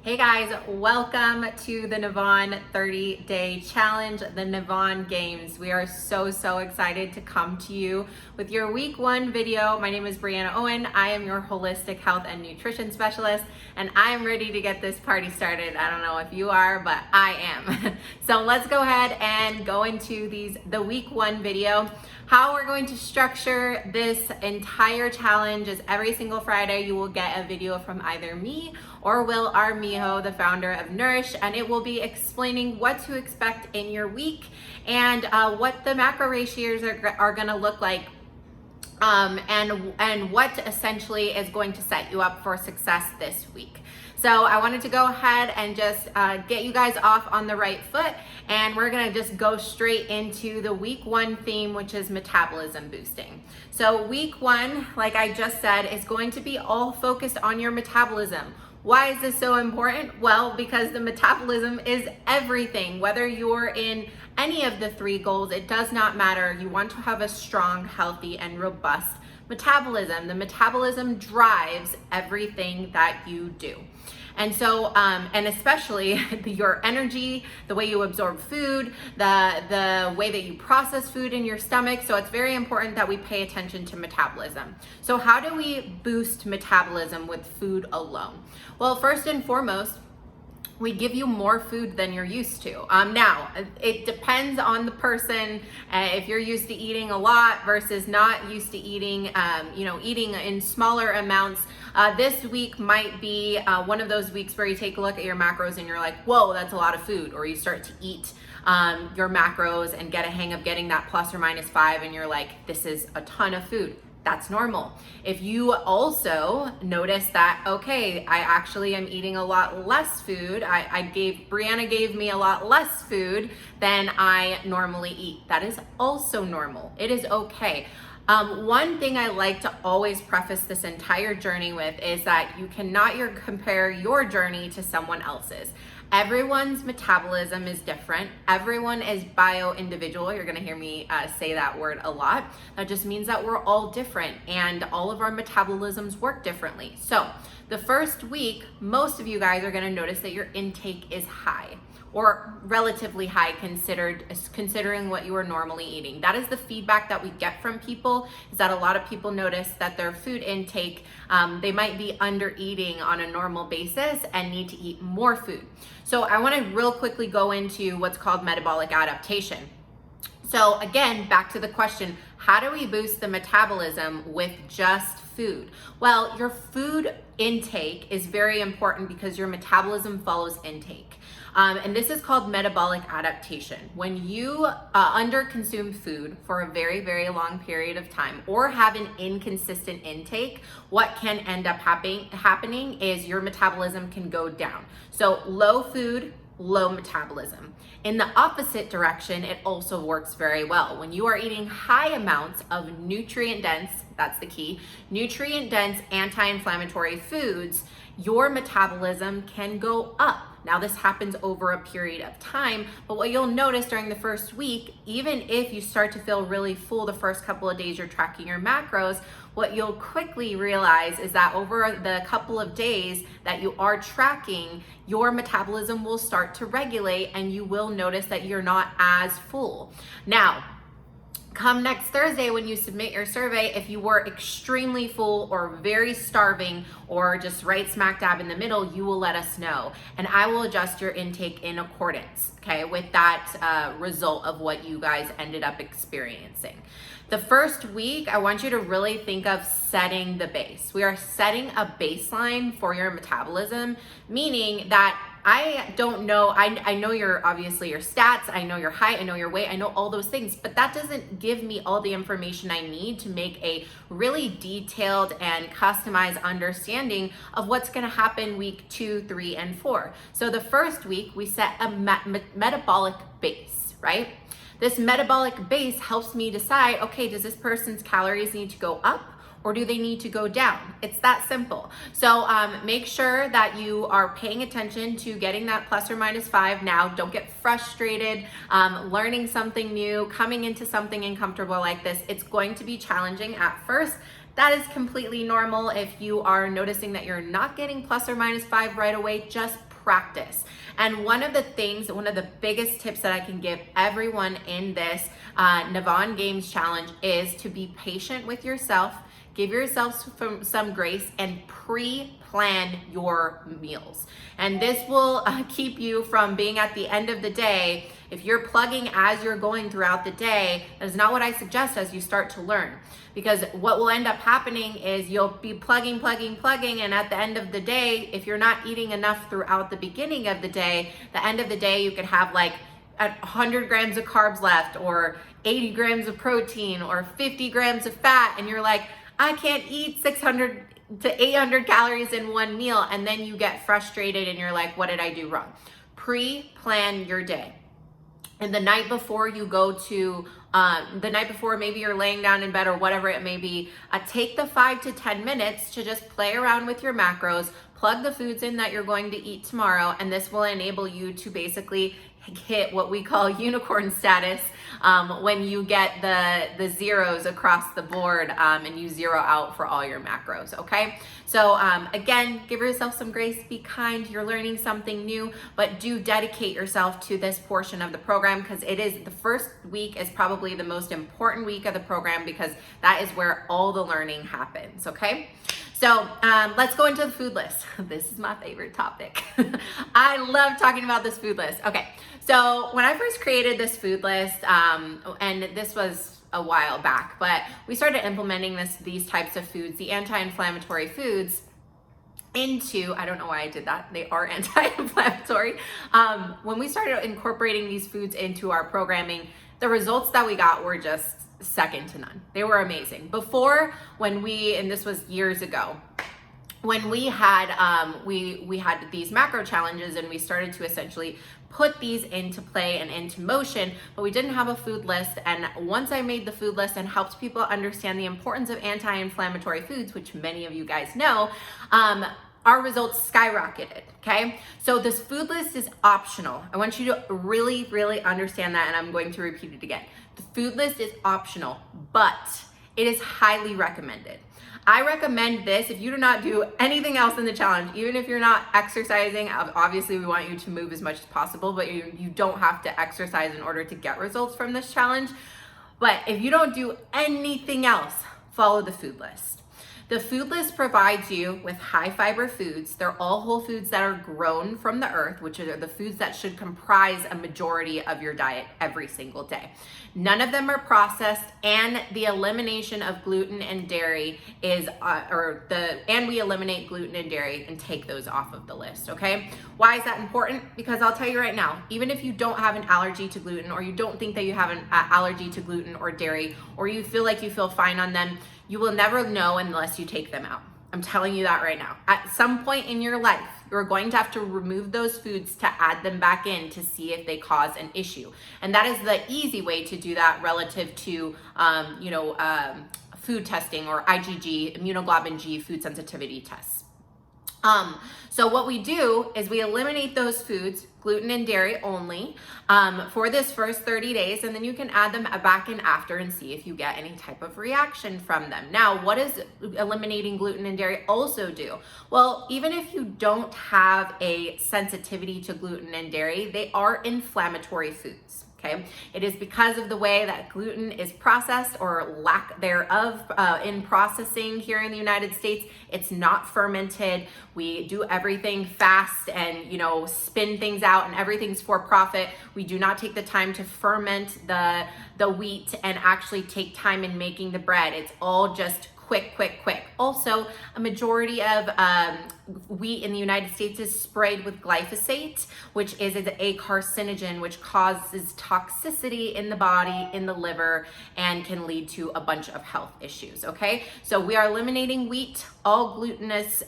Hey guys, welcome to the Navan 30-day challenge, the Navan Games. We are so excited to come to you with your week 1 video. My name is Brianna Owen. I am your holistic health and nutrition specialist, and I am ready to get this party started. I don't know if you are, but I am. So let's go ahead and go into the week 1 video. How we're going to structure this entire challenge is every single Friday you will get a video from either me or Will Armijo, the founder of Nourish, and it will be explaining what to expect in your week and what the macro ratios are going to look like, and what essentially is going to set you up for success this week. So I wanted to go ahead and just get you guys off on the right foot, and we're gonna just go straight into the week 1 theme, which is metabolism boosting. So week 1, like I just said, is going to be all focused on your metabolism. Why is this so important? Well, because the metabolism is everything. Whether you're in any of the 3 goals, it does not matter. You want to have a strong, healthy, and robust metabolism. The metabolism drives everything that you do. And so, and especially your energy, the way you absorb food, the way that you process food in your stomach. So it's very important that we pay attention to metabolism. So how do we boost metabolism with food alone? Well, first and foremost, we give you more food than you're used to. Now, it depends on the person. If you're used to eating a lot versus not used to eating, eating in smaller amounts, this week might be one of those weeks where you take a look at your macros and you're like, whoa, that's a lot of food. Or you start to eat your macros and get a hang of getting that plus or minus 5 and you're like, this is a ton of food. That's normal. If you also notice that, okay, I actually am eating a lot less food, Brianna gave me a lot less food than I normally eat. That is also normal. It is okay. One thing I like to always preface this entire journey with is that you cannot compare your journey to someone else's. Everyone's metabolism is different. Everyone is bio-individual. You're gonna hear me say that word a lot. That just means that we're all different and all of our metabolisms work differently. So the first week, most of you guys are gonna notice that your intake is high, or relatively high considering what you are normally eating. That is the feedback that we get from people, is that a lot of people notice that their food intake, they might be under eating on a normal basis and need to eat more food. So I wanna real quickly go into what's called metabolic adaptation. So again, back to the question, how do we boost the metabolism with just food? Well, your food intake is very important because your metabolism follows intake. And this is called metabolic adaptation. When you under-consume food for a very long period of time or have an inconsistent intake, what can end up happening is your metabolism can go down. So low food, low metabolism. In the opposite direction, it also works very well. When you are eating high amounts of nutrient-dense, that's the key, nutrient-dense anti-inflammatory foods, your metabolism can go up. Now this happens over a period of time, but what you'll notice during the first week, even if you start to feel really full the first couple of days you're tracking your macros, what you'll quickly realize is that over the couple of days that you are tracking, your metabolism will start to regulate and you will notice that you're not as full. Now, come next Thursday when you submit your survey, if you were extremely full or very starving or just right smack dab in the middle, you will let us know. And I will adjust your intake in accordance, okay, with that result of what you guys ended up experiencing. The first week, I want you to really think of setting the base. We are setting a baseline for your metabolism, meaning that I don't know, I know obviously your stats, I know your height, I know your weight, I know all those things, but that doesn't give me all the information I need to make a really detailed and customized understanding of what's gonna happen week 2, 3, and 4. So the first week, we set a metabolic base, right? This metabolic base helps me decide, okay, does this person's calories need to go up or do they need to go down? It's that simple. So make sure that you are paying attention to getting that plus or minus 5 now. Don't get frustrated learning something new, coming into something uncomfortable like this. It's going to be challenging at first. That is completely normal. If you are noticing that you're not getting plus or minus 5 right away, just practice. And one of the biggest tips that I can give everyone in this Navan Games Challenge is to be patient with yourself. Give yourself some grace and pre-plan your meals. And this will keep you from being at the end of the day. If you're plugging as you're going throughout the day, that is not what I suggest as you start to learn. Because what will end up happening is you'll be plugging, and at the end of the day, if you're not eating enough throughout the beginning of the day, the end of the day, you could have like 100 grams of carbs left, or 80 grams of protein, or 50 grams of fat, and you're like, I can't eat 600 to 800 calories in one meal, and then you get frustrated and you're like, what did I do wrong? Pre-plan your day. And the night before you go to, maybe you're laying down in bed or whatever it may be, take the 5 to 10 minutes to just play around with your macros, plug the foods in that you're going to eat tomorrow, and this will enable you to basically hit what we call unicorn status when you get the zeros across the board and you zero out for all your macros, okay? So again, give yourself some grace, be kind, you're learning something new, but do dedicate yourself to this portion of the program, because the first week is probably the most important week of the program, because that is where all the learning happens, okay? So let's go into the food list. This is my favorite topic. I love talking about this food list. Okay, so when I first created this food list, and this was a while back, but we started implementing these types of foods, the anti-inflammatory foods, into, I don't know why I did that, they are anti-inflammatory. When we started incorporating these foods into our programming, the results that we got were just second to none. They were amazing. Before, and this was years ago, when we had we had these macro challenges, and we started to essentially put these into play and into motion, but we didn't have a food list. And once I made the food list and helped people understand the importance of anti-inflammatory foods, which many of you guys know, our results skyrocketed, okay? So this food list is optional. I want you to really, really understand that, and I'm going to repeat it again. The food list is optional, but it is highly recommended. I recommend this if you do not do anything else in the challenge, even if you're not exercising. Obviously, we want you to move as much as possible, but you don't have to exercise in order to get results from this challenge. But if you don't do anything else, follow the food list. The food list provides you with high fiber foods. They're all whole foods that are grown from the earth, which are the foods that should comprise a majority of your diet every single day. None of them are processed, and the elimination of gluten and dairy and we eliminate gluten and dairy and take those off of the list, okay? Why is that important? Because I'll tell you right now, even if you don't have an allergy to gluten, or you don't think that you have an allergy to gluten or dairy, or you feel like you feel fine on them, you will never know unless you take them out. I'm telling you that right now. At some point in your life, you're going to have to remove those foods to add them back in to see if they cause an issue. And that is the easy way to do that relative to, food testing, or IgG, immunoglobulin G food sensitivity tests. So what we do is we eliminate those foods, gluten and dairy only, for this first 30 days, and then you can add them back in after and see if you get any type of reaction from them. Now, what does eliminating gluten and dairy also do? Well, even if you don't have a sensitivity to gluten and dairy, they are inflammatory foods. Okay, it is because of the way that gluten is processed, or lack thereof in processing here in the United States. It's not fermented. We do everything fast and, spin things out, and everything's for profit. We do not take the time to ferment the wheat and actually take time in making the bread. It's all just quick. Also, a majority of wheat in the United States is sprayed with glyphosate, which is a carcinogen, which causes toxicity in the body, in the liver, and can lead to a bunch of health issues, okay? So we are eliminating wheat. All glutinous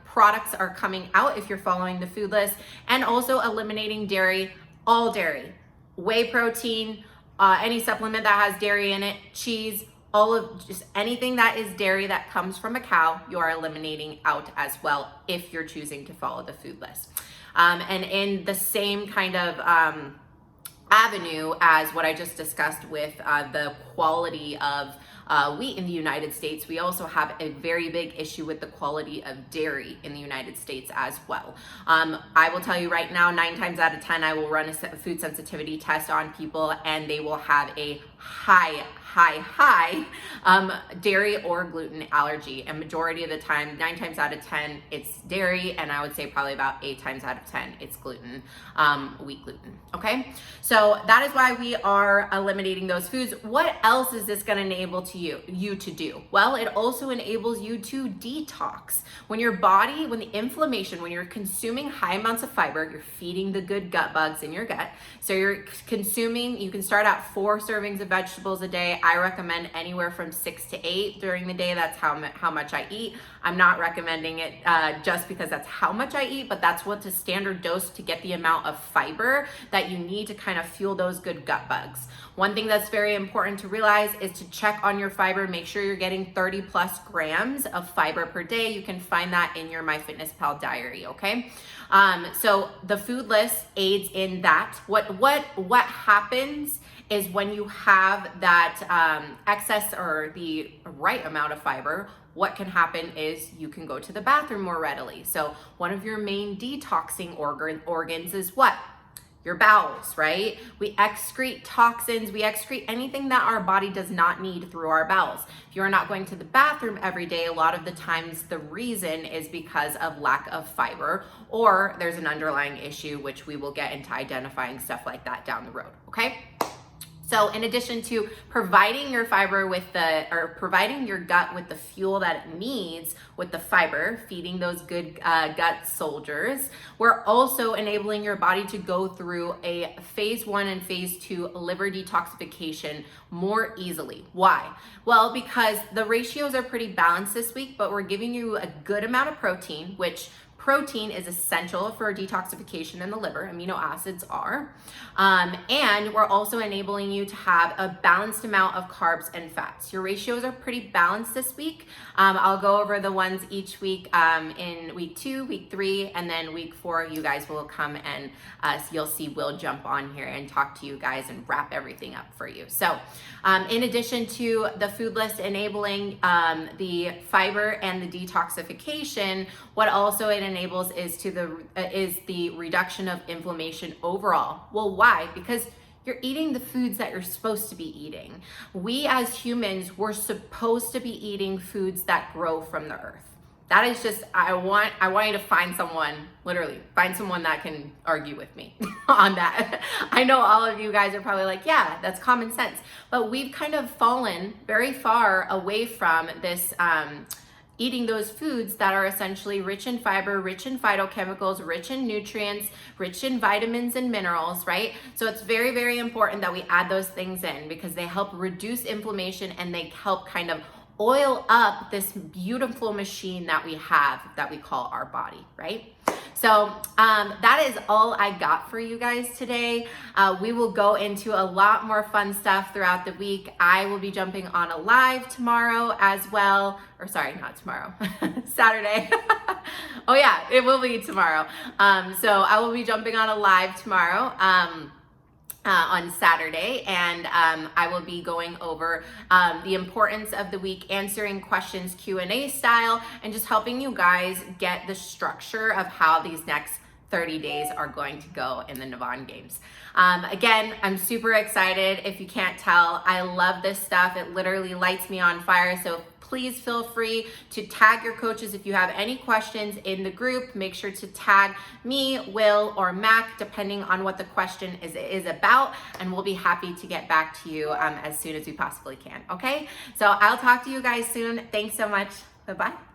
products are coming out if you're following the food list, and also eliminating dairy, all dairy, whey protein, any supplement that has dairy in it, cheese, all of just anything that is dairy that comes from a cow, you are eliminating out as well if you're choosing to follow the food list. And in the same kind of avenue as what I just discussed with the quality of wheat in the United States, we also have a very big issue with the quality of dairy in the United States as well. I will tell you right now, 9 times out of 10, I will run a food sensitivity test on people and they will have a high dairy or gluten allergy. And majority of the time, 9 times out of 10, it's dairy. And I would say probably about 8 times out of 10, it's gluten, wheat gluten. Okay. So that is why we are eliminating those foods. What else is this going to enable you to do? Well, it also enables you to detox. When your body, when the inflammation, when you're consuming high amounts of fiber, you're feeding the good gut bugs in your gut. So you're consuming, you can start out 4 servings of vegetables a day. I recommend anywhere from 6 to 8 during the day. That's how much I eat. I'm not recommending it just because that's how much I eat, but that's what's a standard dose to get the amount of fiber that you need to kind of fuel those good gut bugs. One thing that's very important to realize is to check on your fiber. Make sure you're getting 30 plus grams of fiber per day. You can find that in your MyFitnessPal diary, okay? So the food list aids in that. What happens is when you have that excess or the right amount of fiber, what can happen is you can go to the bathroom more readily. So one of your main detoxing organs is what? Your bowels, right? We excrete toxins, we excrete anything that our body does not need through our bowels. If you're not going to the bathroom every day, a lot of the times the reason is because of lack of fiber, or there's an underlying issue, which we will get into identifying stuff like that down the road, okay? So in addition to providing your fiber providing your gut with the fuel that it needs with the fiber, feeding those good gut soldiers, we're also enabling your body to go through a phase 1 and phase 2 liver detoxification more easily. Why? Well, because the ratios are pretty balanced this week, but we're giving you a good amount of protein, which protein is essential for detoxification in the liver, amino acids are. And we're also enabling you to have a balanced amount of carbs and fats. Your ratios are pretty balanced this week. I'll go over the ones each week in week 2, week 3, and then week 4, you guys will come and you'll see Will jump on here and talk to you guys and wrap everything up for you. So in addition to the food list enabling the fiber and the detoxification, what also it enables is the reduction of inflammation overall. Well, why? Because you're eating the foods that you're supposed to be eating. We as humans, we're supposed to be eating foods that grow from the earth. That is just, I want you to find someone, literally, find someone that can argue with me on that. I know all of you guys are probably like, yeah, that's common sense. But we've kind of fallen very far away from this, eating those foods that are essentially rich in fiber, rich in phytochemicals, rich in nutrients, rich in vitamins and minerals, right? So it's very, very important that we add those things in because they help reduce inflammation and they help kind of oil up this beautiful machine that we have that we call our body, right? So that is all I got for you guys today. We will go into a lot more fun stuff throughout the week. I will be jumping on a live tomorrow as well, or sorry, not tomorrow, Saturday. Oh yeah, it will be tomorrow. So I will be jumping on a live tomorrow. On Saturday, and I will be going over the importance of the week, answering questions Q&A style, and just helping you guys get the structure of how these next 30 days are going to go in the Navan games. Again, I'm super excited. If you can't tell, I love this stuff. It literally lights me on fire. So please feel free to tag your coaches if you have any questions in the group. Make sure to tag me, Will, or Mac, depending on what the question is about, and we'll be happy to get back to you as soon as we possibly can, okay? So I'll talk to you guys soon. Thanks so much. Bye-bye.